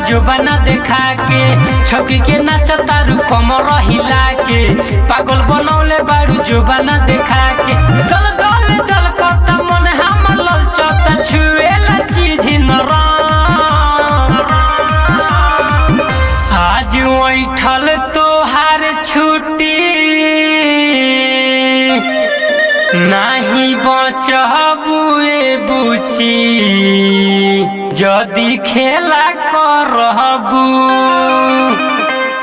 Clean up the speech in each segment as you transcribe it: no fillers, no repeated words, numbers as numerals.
जो बना देखा के छौकी के नाचा तारू कमर हिला के पागल बनौले बारू जो बना देखा के दल दल दल करता मन हमर ललचता छुएला चीज नरम आज ओइठल तोहार छुट्टी नहीं बचबू ए बुची जदी खेला करबू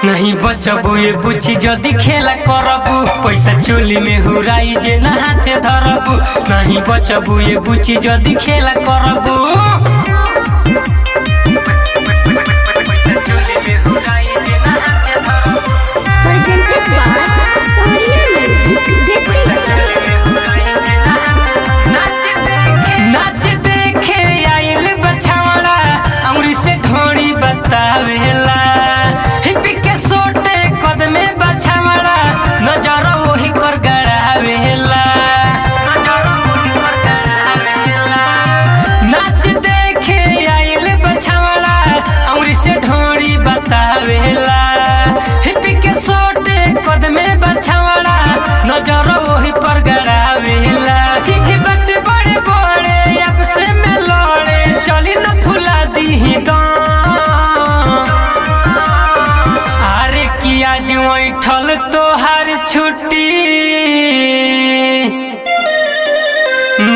नहीं बचबू ए बुची जदी खेला करबू पैसा चोली में हुराई जे ना हाथे धरबू नहीं बचबू ए बुची जदी खेला करबू presented by Sonia Music नाच देखे आइल बछवाड़ा अमरी से ढोड़ी बतावेला हिपी के सोटे कदमे बछवाड़ा नजर वही कर गड़ावेला नाच देखे आइल बछवाड़ा अमरी से ढोड़ी बतावेला हिपी के सोटे कदमे बछवाड़ा नजर वही पर गड़ावेला चीज बटे बड़े बड़े आपसे में लड़े चली न फुला दी अरे किया जो ठल तोहार छुट्टी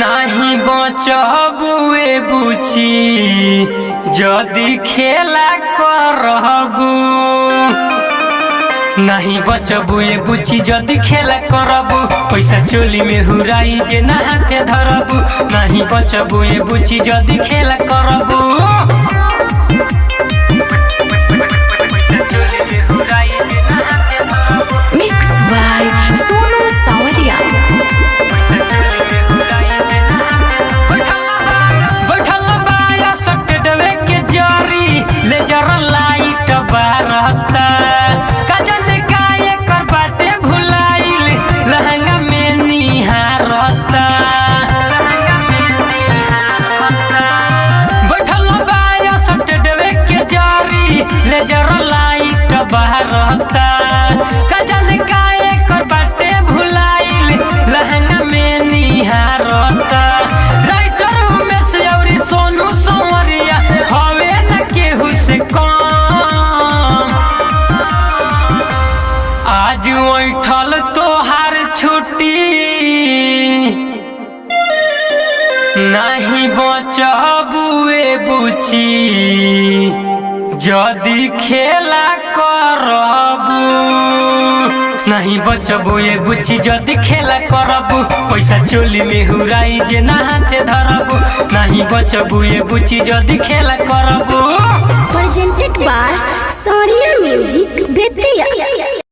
नहीं बचबू ए बुची जदी खेला करबू नहीं बचबू ए बुची जदी खेला करबू पैसा चोली में हुराई जे ना हाथे धरबू नहीं बचबू ए बुची जदी खेला करबू Mixed by Sonu Sawaria. बैठल बाया सट डबे के जरी ले जरा लाइट बारता कजन काए कर बाटे भुलाइल लहंगा में निहारता बैठल बाया सट डबे के जरी ले जरा लाइट बारता कजन काए कर बाटे भुलाइल लहंगा में निहारता राइटर में से और सोनू संवरिया हवे न केहू से कम आज ओइठल तोहार छुट्टी नहीं बचबू ए बुची जदी खेला करबू नहीं बचबू ए बुची जदी खेला करबू पैसा चोली में हुराई जे ना हाथे धरबू नहीं बचबू ए बुची जदी खेला करबू Presented by Sonia Music Bethia.